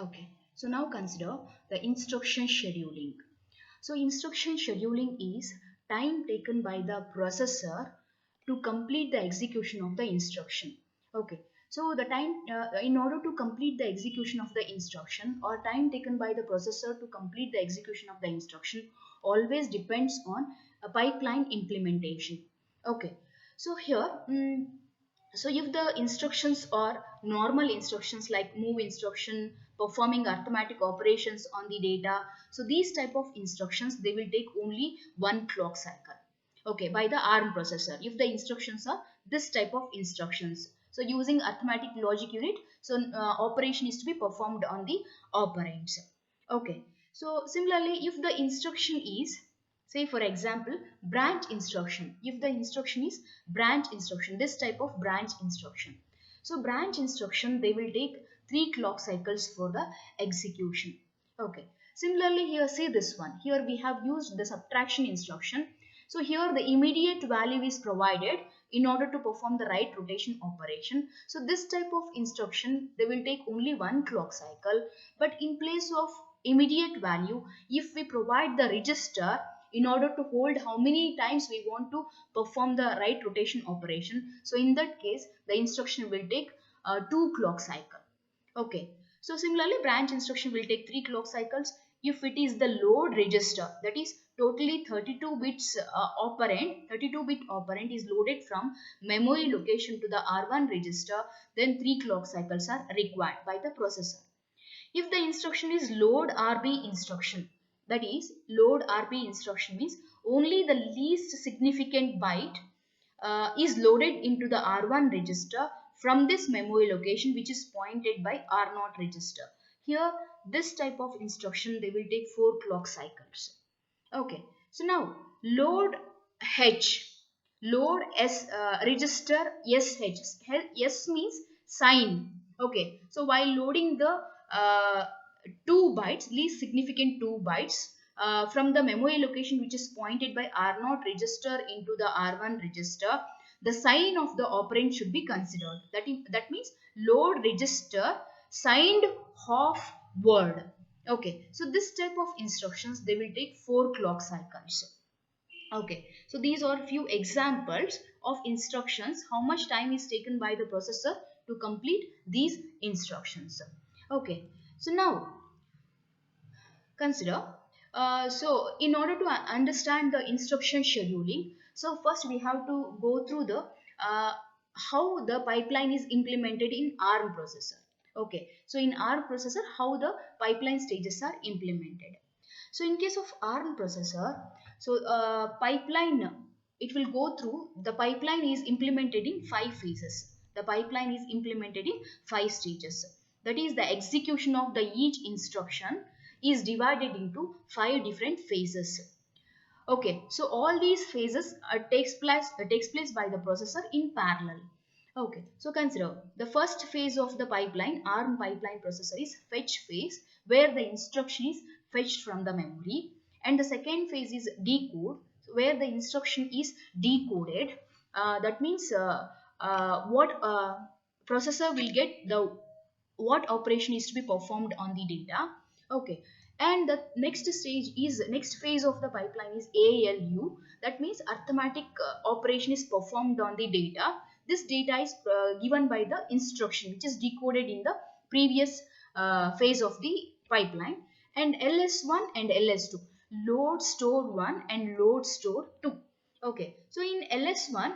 Okay, so now consider the instruction scheduling. So instruction scheduling is time taken by the processor to complete the execution of the instruction. Okay, so the time in order to complete the execution of the instruction, or time taken by the processor to complete the execution of the instruction, always depends on a pipeline implementation. Okay, so here so if the instructions are normal instructions like move instruction, performing arithmetic operations on the data, so these type of instructions, they will take only one clock cycle. Okay, by the ARM processor, if the instructions are this type of instructions, so using arithmetic logic unit, so operation is to be performed on the operands. Okay, so similarly, if the instruction is, say for example, branch instruction, if the instruction is branch instruction, this type of branch instruction, so branch instruction, they will take 3 clock cycles for the execution. Okay, similarly here, see this one, here we have used the subtraction instruction. So here the immediate value is provided in order to perform the right rotation operation. So this type of instruction, they will take only one clock cycle, but in place of immediate value, if we provide the register in order to hold how many times we want to perform the right rotation operation, so in that case the instruction will take 2 clock cycle. Okay, so similarly branch instruction will take 3 clock cycles if it is the load register, that is totally 32 bits operand, 32 bit operand is loaded from memory location to the R1 register, then 3 clock cycles are required by the processor. If the instruction is load RB instruction, that is load RB instruction means only the least significant byte is loaded into the R1 register from this memory location which is pointed by R0 register. Here this type of instruction, they will take 4 clock cycles. Okay, so now load H, load S register SH. S means sign. Okay, so while loading the 2 bytes, least significant 2 bytes from the memory location which is pointed by R0 register into the R1 register, the sign of the operand should be considered. That means load register signed half word. Okay, so this type of instructions, they will take 4 clock cycles. Okay, so these are few examples of instructions, how much time is taken by the processor to complete these instructions. Okay, so now consider, so in order to understand the instruction scheduling, so first we have to go through the how the pipeline is implemented in ARM processor. Okay, so in ARM processor, how the pipeline stages are implemented. So in case of ARM processor, so pipeline, it will go through, the pipeline is implemented in 5 phases. The pipeline is implemented in 5 stages. That is, the execution of the each instruction is divided into 5 different phases. Okay, so all these phases takes place by the processor in parallel. Okay, so consider the first phase of the pipeline, ARM pipeline processor, is fetch phase, where the instruction is fetched from the memory, and the second phase is decode, where the instruction is decoded. That means what processor will get the what operation is to be performed on the data. Okay, and the next phase of the pipeline is ALU, that means arithmetic operation is performed on the data. This data is given by the instruction which is decoded in the previous phase of the pipeline. And LS1 and LS2, load store 1 and load store 2. Okay, so in LS1,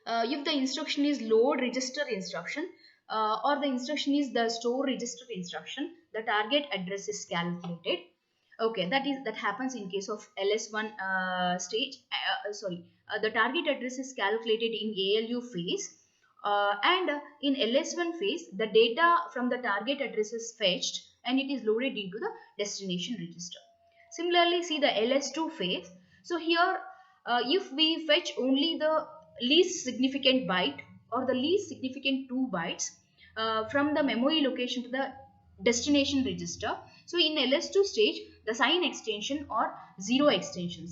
if the instruction is load register instruction, or the instruction is the store register instruction, the target address is calculated. Okay, that happens in case of LS1 stage. The target address is calculated in ALU phase, and in LS1 phase, the data from the target address is fetched and it is loaded into the destination register. Similarly, see the LS2 phase. So here, if we fetch only the least significant byte or the least significant 2 bytes from the memory location to the destination register, so in LS2 stage, the sign extension or zero extension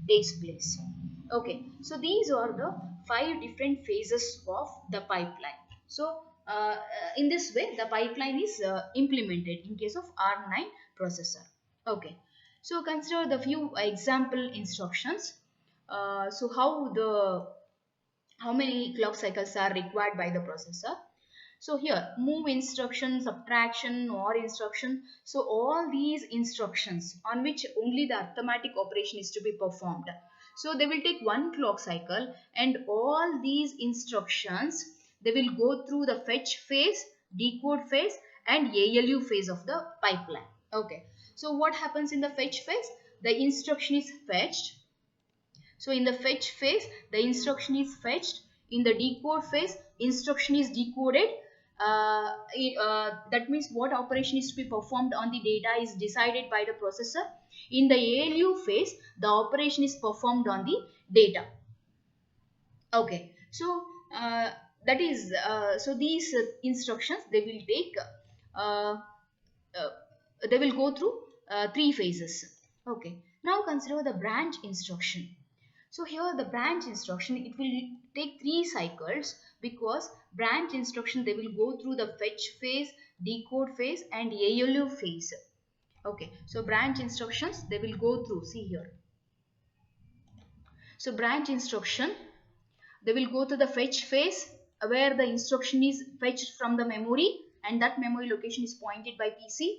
takes place. Okay, so these are the 5 different phases of the pipeline. So in this way the pipeline is implemented in case of R9 processor. Okay, so consider the few example instructions. So how many clock cycles are required by the processor. So here move instruction, subtraction, or instruction. So all these instructions on which only the arithmetic operation is to be performed. So they will take one clock cycle, and all these instructions, they will go through the fetch phase, decode phase, and ALU phase of the pipeline. Okay. So what happens in the fetch phase? The instruction is fetched. So in the fetch phase, the instruction is fetched. In the decode phase, instruction is decoded. That means what operation is to be performed on the data is decided by the processor. In the ALU phase, the operation is performed on the data. Okay, so that is so these instructions, they will take uh, uh, they will go through three phases. Okay, now consider the branch instruction. So here the branch instruction, it will take three cycles, because branch instruction, they will go through the fetch phase, decode phase, and ALU phase. Okay, so branch instructions, they will go through, see here. So branch instruction, they will go to the fetch phase, where the instruction is fetched from the memory, and that memory location is pointed by PC,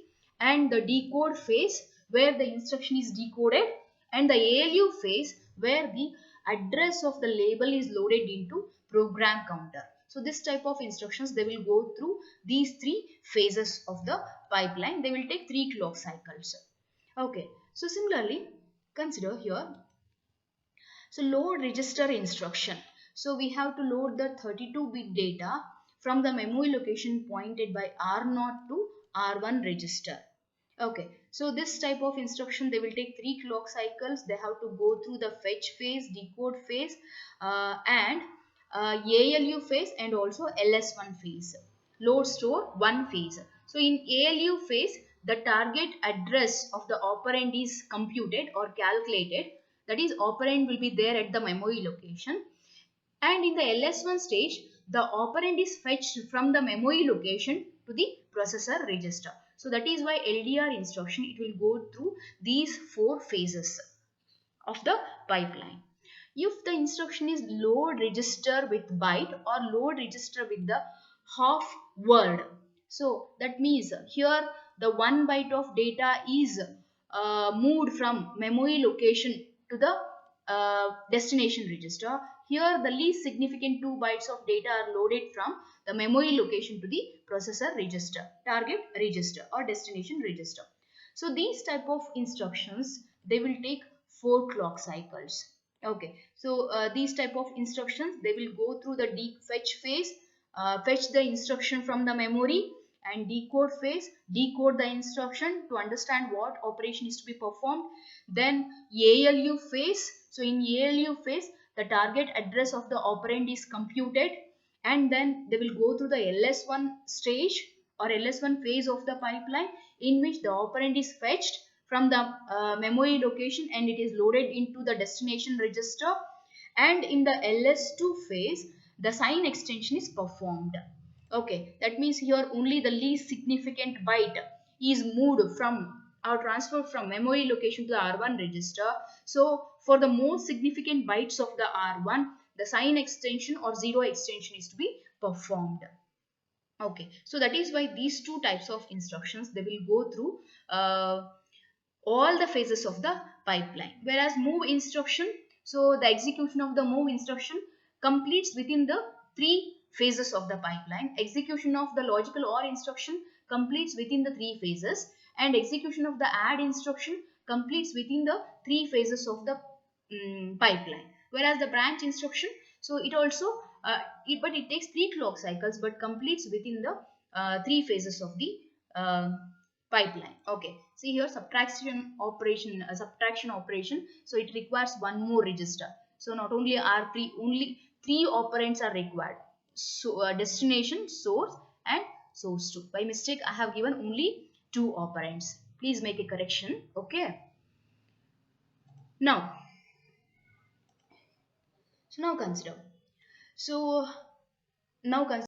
and the decode phase, where the instruction is decoded, and the ALU phase, where the address of the label is loaded into program counter. So this type of instructions, they will go through these three phases of the pipeline. They will take 3 clock cycles. Okay, so similarly consider here, so load register instruction. So we have to load the 32-bit data from the memory location pointed by R0 to R1 register. Okay, so this type of instruction, they will take 3 clock cycles. They have to go through the fetch phase, decode phase, and ALU phase, and also LS1 phase. Load store 1 phase. So in ALU phase, the target address of the operand is computed or calculated. That is, operand will be there at the memory location. And in the LS1 stage, the operand is fetched from the memory location to the processor register. So that is why LDR instruction, it will go through these 4 phases of the pipeline. If the instruction is load register with byte or load register with the half word, so that means here the 1 byte of data is moved from memory location to the destination register. Here the least significant 2 bytes of data are loaded from the memory location to the processor register, target register, or destination register. So these type of instructions, they will take 4 clock cycles. Okay, so these type of instructions, they will go through the fetch phase, fetch the instruction from the memory, and decode phase, decode the instruction to understand what operation is to be performed. Then ALU phase. So in ALU phase, the target address of the operand is computed, and then they will go through the LS1 stage or LS1 phase of the pipeline, in which the operand is fetched from the memory location and it is loaded into the destination register. And in the LS2 phase, the sign extension is performed. Okay, that means here only the least significant byte is moved from or transferred from memory location to the R1 register. So for the most significant bytes of the R1, the sign extension or 0 extension is to be performed. Okay, so that is why these two types of instructions, they will go through all the phases of the pipeline. Whereas move instruction, so the execution of the move instruction completes within the 3 phases of the pipeline. Execution of the logical OR instruction completes within the 3 phases, and execution of the add instruction completes within the 3 phases of the pipeline. Whereas the branch instruction, so it also but it takes 3 clock cycles but completes within the 3 phases of the pipeline. Okay, see here, subtraction operation, so it requires one more register. So not only R3, only 3 operands are required. So destination, source, and source 2. By mistake I have given only 2 operands. Please make a correction. Okay, now so now consider, so now consider